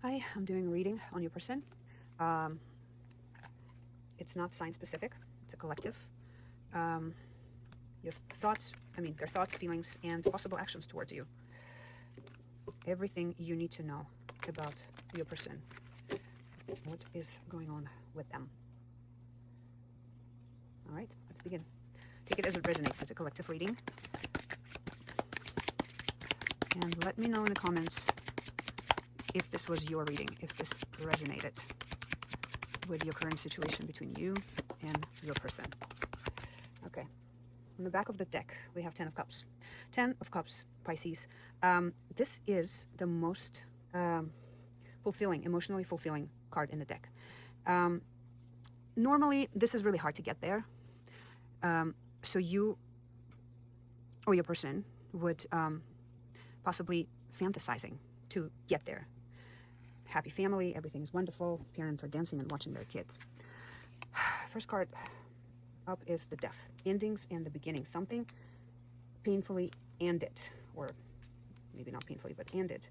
Hi, I'm doing a reading on your person. Um, it's not sign specific, it's a collective. Um, your thoughts, their thoughts, feelings, and possible actions towards you. Everything you need to know about your person. What is going on with them? All right, let's begin. Take it as it resonates. It's a collective reading. And let me know in the comments if this was your reading, if this resonated with your current situation between you and your person. Okay. On the back of the deck, we have 10 of Cups. 10 of Cups, Pisces. This is the most fulfilling, emotionally fulfilling card in the deck. Normally, this is really hard to get there. So you or your person would possibly fantasizing to get there. Happy family, everything is wonderful. Parents are dancing and watching their kids. First card up is the death. Endings and the beginning. Something painfully ended, or maybe not painfully, but ended.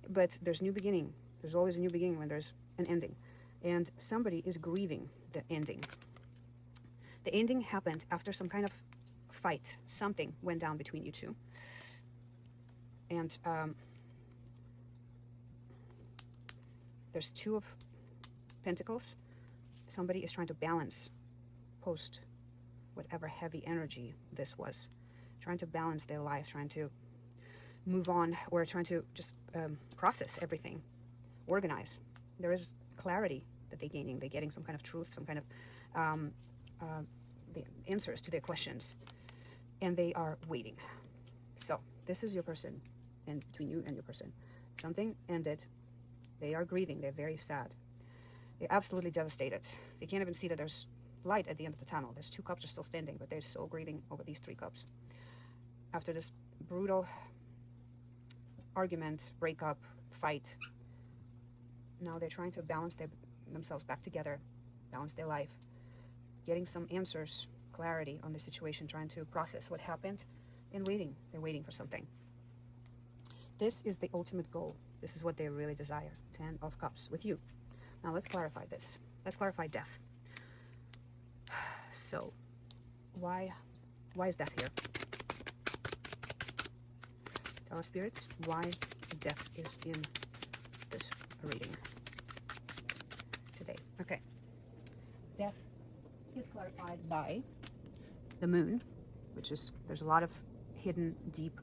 But there's new beginning. There's always a new beginning when there's an ending. And somebody is grieving the ending. The ending happened after some kind of fight. Something went down between you two. And there's 2 of Pentacles. Somebody is trying to balance post whatever heavy energy this was. Trying to balance their life, trying to move on, or trying to just process everything, organize. There is clarity that they're gaining. They're getting some kind of truth, some kind of the answers to their questions, and they are waiting. So this is your person, and between you and your person, something ended. They are grieving. They're very sad. They're absolutely devastated. They can't even see that there's light at the end of the tunnel. There's 2 cups are still standing, but they're still grieving over these 3 cups. After this brutal argument, breakup, fight, now they're trying to balance themselves back together, balance their life, getting some answers, clarity on the situation, trying to process what happened, and waiting. They're waiting for something. This is the ultimate goal. This is what they really desire. 10 of Cups with you. Now let's clarify this. Let's clarify death. So, why is death here? Tell us, spirits, why death is in this reading today. Okay. Death is clarified by the moon, which is, there's a lot of hidden, deep,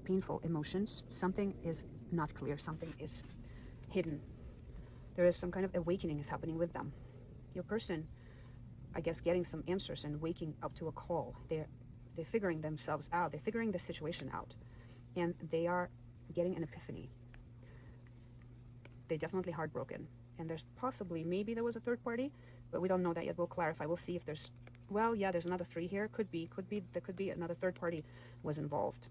painful emotions. Something is not clear. Something is hidden. There is some kind of awakening is happening with them. Your person, I guess, getting some answers and waking up to a call. They're figuring themselves out. They're figuring the situation out, and they are getting an epiphany. They're definitely heartbroken, and there's possibly, maybe there was a third party, but we don't know that yet. We'll clarify. We'll see if there's, well, yeah, there's another 3 here. Could be there could be another third party was involved.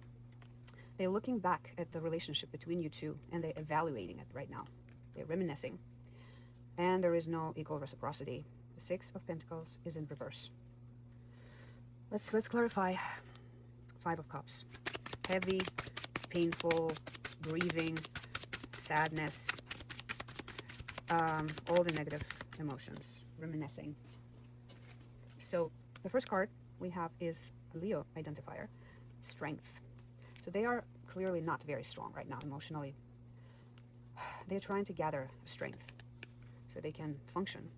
They're looking back at the relationship between you two, and they're evaluating it right now. They're reminiscing, and there is no equal reciprocity. The 6 of Pentacles is in reverse. Let's clarify. 5 of Cups. Heavy, painful, grieving, sadness, all the negative emotions, reminiscing. So the first card we have is a Leo identifier, strength. So they are clearly not very strong right now emotionally. They're trying to gather strength so they can function.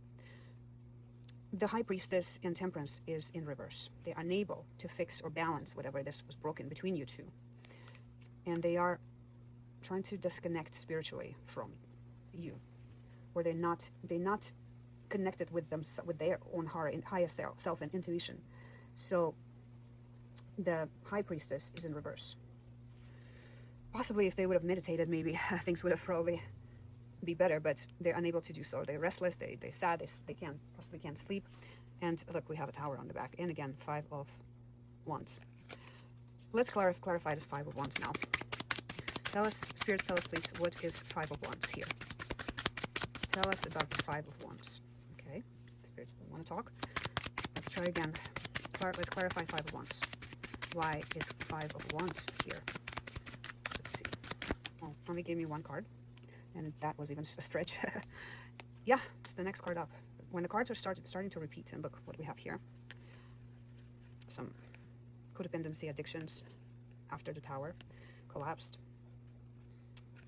The High Priestess and Temperance is in reverse. They're unable to fix or balance whatever this was broken between you two. And they are trying to disconnect spiritually from you. Or they're not connected with them, with their own higher self and intuition. So the High Priestess is in reverse. Possibly if they would have meditated, maybe things would have probably be better, but they're unable to do so. They're restless, they're sad, they possibly can't sleep. And look, we have a Tower on the back. And again, 5 of Wands. Let's clarify this 5 of Wands now. Tell us, spirits, tell us please, what is 5 of Wands here? Tell us about the 5 of Wands. Okay, spirits don't want to talk. Let's try again. Let's clarify 5 of Wands. Why is 5 of Wands here? Let's see. Oh, only gave me 1 card. And that was even a stretch. Yeah, it's the next card up. When the cards are starting to repeat, and look what we have here. Some codependency addictions after the Tower collapsed.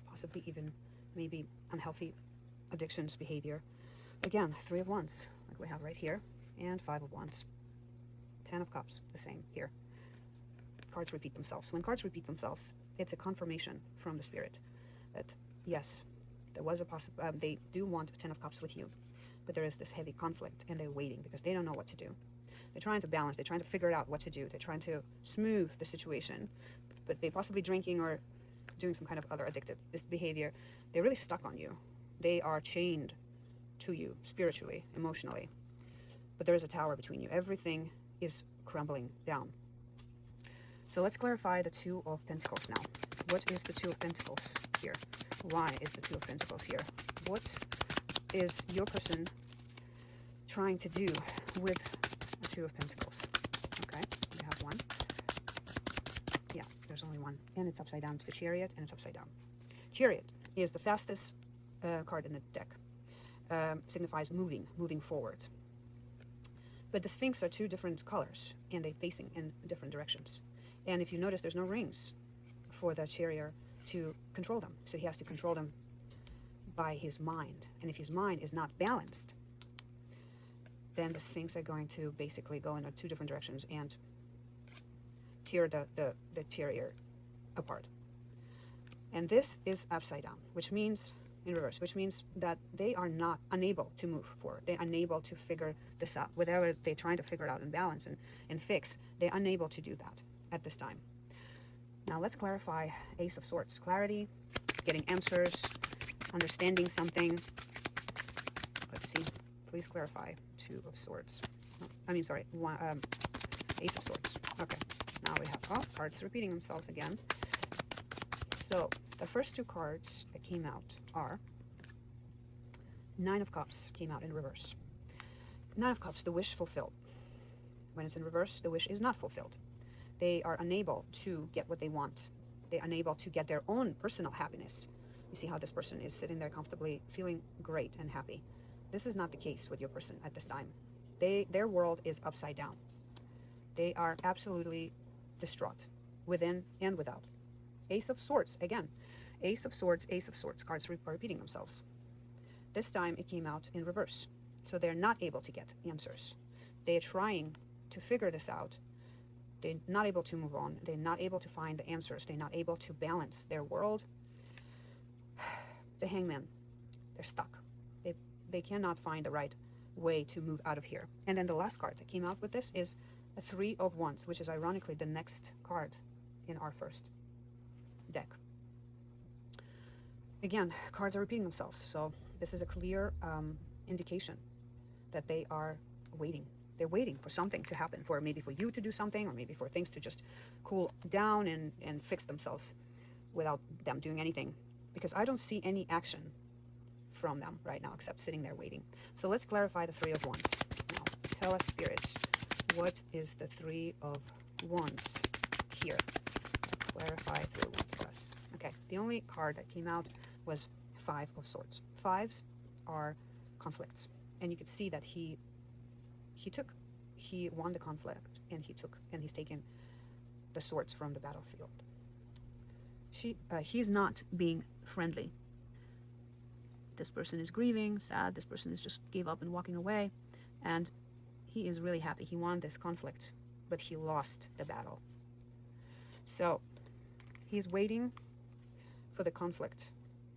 Possibly even maybe unhealthy addictions behavior. Again, 3 of Wands, like we have right here, and 5 of Wands. 10 of Cups, the same here. Cards repeat themselves. When cards repeat themselves, it's a confirmation from the Spirit that, yes, there was a they do want 10 of Cups with you, but there is this heavy conflict, and they're waiting because they don't know what to do. They're trying to balance. They're trying to figure out what to do. They're trying to smooth the situation, but they possibly drinking or doing some kind of other addictive behavior. They're really stuck on you. They are chained to you spiritually, emotionally, but there is a tower between you. Everything is crumbling down. So let's clarify the 2 of Pentacles now. What is the 2 of Pentacles here? Why is the 2 of Pentacles here? What is your person trying to do with the 2 of Pentacles? Okay, we have 1. Yeah, there's only 1. And it's upside down. It's the Chariot, and it's upside down. Chariot is the fastest card in the deck. Signifies moving forward. But the Sphinx are 2 different colors, and they're facing in different directions. And if you notice, there's no rings for the Chariot to control them. So he has to control them by his mind. And if his mind is not balanced, then the Sphinx are going to basically go in 2 different directions and tear the Chariot apart. And this is upside down, which means in reverse, which means that they are not unable to move forward. They're unable to figure this out. Whatever they're trying to figure it out and balance and fix, they're unable to do that at this time. Now let's clarify Ace of Swords. Clarity, getting answers, understanding something. Let's see. Please clarify 2 of Swords. Oh, I mean, sorry, Ace of Swords. Okay, now we have cards repeating themselves again. So the first 2 cards that came out are 9 of Cups came out in reverse. 9 of Cups, the wish fulfilled. When it's in reverse, the wish is not fulfilled. They are unable to get what they want. They're unable to get their own personal happiness. You see how this person is sitting there comfortably, feeling great and happy. This is not the case with your person at this time. Their world is upside down. They are absolutely distraught, within and without. Ace of Swords, again. Ace of Swords, Ace of Swords. Cards are repeating themselves. This time it came out in reverse. So they're not able to get answers. They're trying to figure this out. They're not able to move on. They're not able to find the answers. They're not able to balance their world. The Hangman, they're stuck. They cannot find the right way to move out of here. And then the last card that came out with this is a 3 of Wands, which is ironically the next card in our first deck. Again, cards are repeating themselves. So this is a clear indication that they are waiting. They're waiting for something to happen, for maybe for you to do something, or maybe for things to just cool down and fix themselves without them doing anything. Because I don't see any action from them right now, except sitting there waiting. So let's clarify the 3 of Wands. Now, tell us, spirits, what is the 3 of Wands here? Clarify 3 of Wands for us. Okay, the only card that came out was 5 of Swords. 5s are conflicts. And you could see that he won the conflict, and he's taken the swords from the battlefield. He's not being friendly. This person is grieving, sad. This person is just gave up and walking away, and he is really happy. He won this conflict, but he lost the battle. So he's waiting for the conflict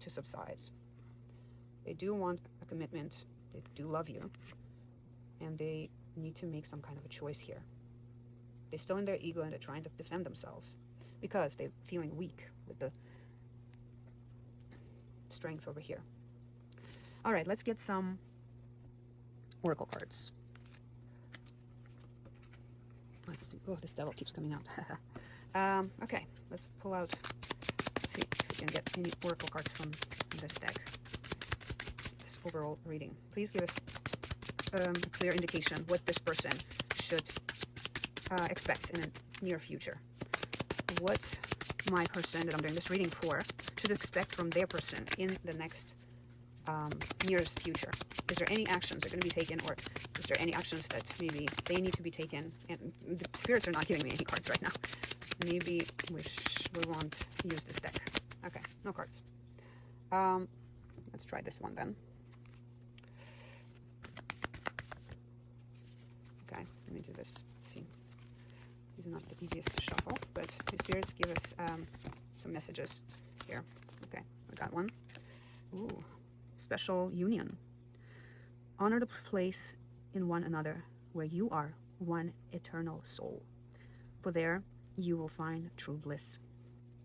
to subside. They do want a commitment. They do love you, and they need to make some kind of a choice here. They're still in their ego, and they're trying to defend themselves because they're feeling weak with the strength over here. All right, let's get some oracle cards. Let's see. Oh, this devil keeps coming out. Okay, let's pull out. Let's see if we can get any oracle cards from this deck. This overall reading. Please give us a clear indication what this person should expect in the near future. What my person that I'm doing this reading for should expect from their person in the next nearest future? Is there any actions that are going to be taken, or is there any actions that maybe they need to be taken? And the spirits are not giving me any cards right now. Maybe we won't use this deck. Okay, no cards. Let's try this one then. Okay, let me do this. Let's see. These are not the easiest to shuffle, but the spirits give us some messages here. Okay, I got one. Ooh, special union. Honor the place in one another where you are one eternal soul. For there you will find true bliss.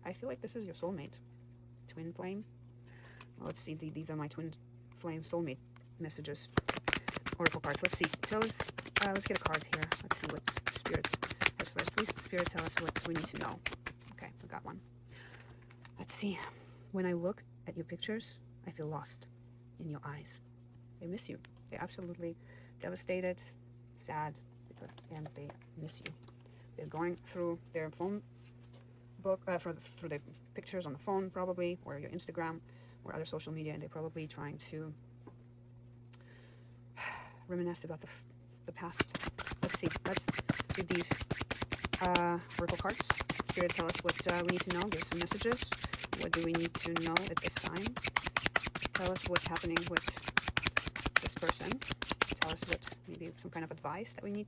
I feel like this is your soulmate. Twin flame. Well, let's see. These are my twin flame soulmate messages. Oracle cards. Let's see. Tell us. Let's get a card here. Let's see what spirits has for us. Please, Spirit, tell us what we need to know. Okay, we got one. Let's see. When I look at your pictures, I feel lost in your eyes. They miss you. They're absolutely devastated, sad, and they miss you. They're going through their phone book, through the pictures on the phone probably, or your Instagram, or other social media, and they're probably trying to reminisce about the past. Let's see. Let's do these oracle cards. Spirit, tell us what we need to know. Give some messages. What do we need to know at this time? Tell us what's happening with this person. Tell us what, maybe some kind of advice that we need.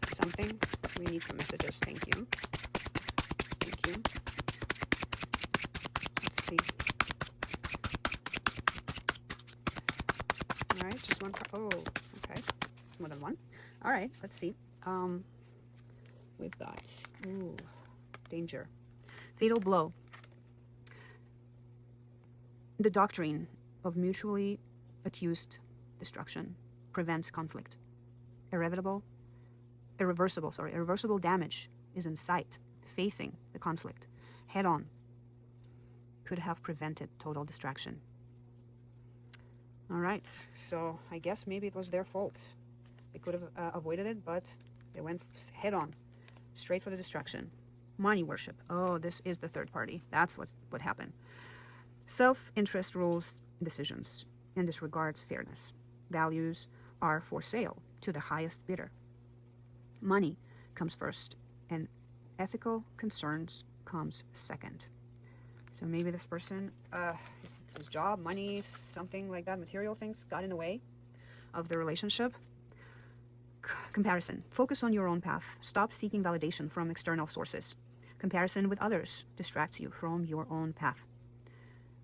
Something. We need some messages. Thank you. Thank you. Let's see. All right, just one card. Oh, okay. More than one. All right, let's see. We've got, ooh, danger. Fatal blow. The doctrine of mutually accused destruction prevents conflict. Irreversible damage is in sight, facing the conflict head on. Could have prevented total distraction. All right, so I guess maybe it was their fault. They could have avoided it, but they went head on, straight for the distraction. Money worship. Oh, this is the third party. That's what happened. Self-interest rules decisions and disregards fairness. Values are for sale to the highest bidder. Money comes first, and ethical concerns comes second. So maybe this person, his job, money, something like that, material things got in the way of the relationship. Comparison. Focus on your own path. Stop seeking validation from external sources. Comparison with others distracts you from your own path.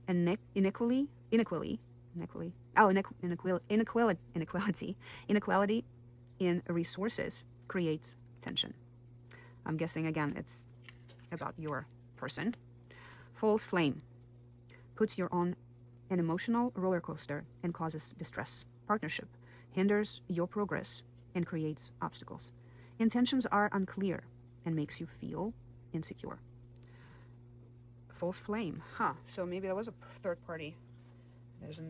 And inequality in resources creates tension. I'm guessing again it's about your person. False flame puts you on an emotional roller coaster and causes distress. Partnership hinders your progress and creates obstacles. Intentions are unclear and makes you feel insecure. False flame, so maybe there was a third party.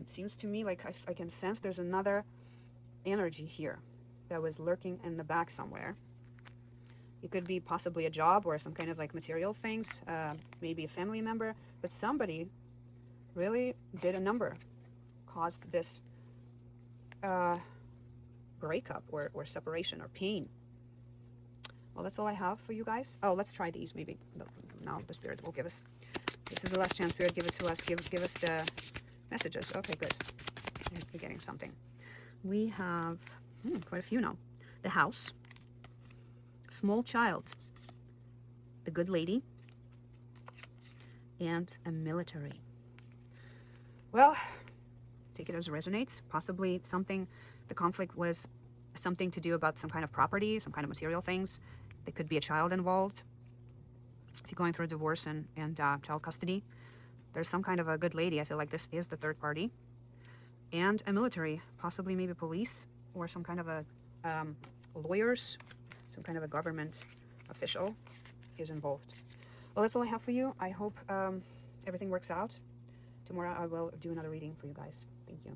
Seems to me like I can sense there's another energy here that was lurking in the back somewhere. It could be possibly a job or some kind of like material things, maybe a family member, but somebody really did a number, caused this breakup or separation or pain. Well, that's all I have for you guys. Oh, let's try these. Maybe now the Spirit will give us. This is the last chance. Spirit, give it to us. Give us the messages. Okay, good. We're getting something. We have quite a few now. The house. Small child. The good lady. And a military. Well, take it as it resonates. Possibly something, the conflict was something to do about some kind of property, some kind of material things. There could be a child involved. If you're going through a divorce and child custody, there's some kind of a good lady. I feel like this is the third party. And a military, possibly maybe police or some kind of a lawyers, some kind of a government official is involved. Well, that's all I have for you. I hope everything works out. Tomorrow I will do another reading for you guys. Thank you.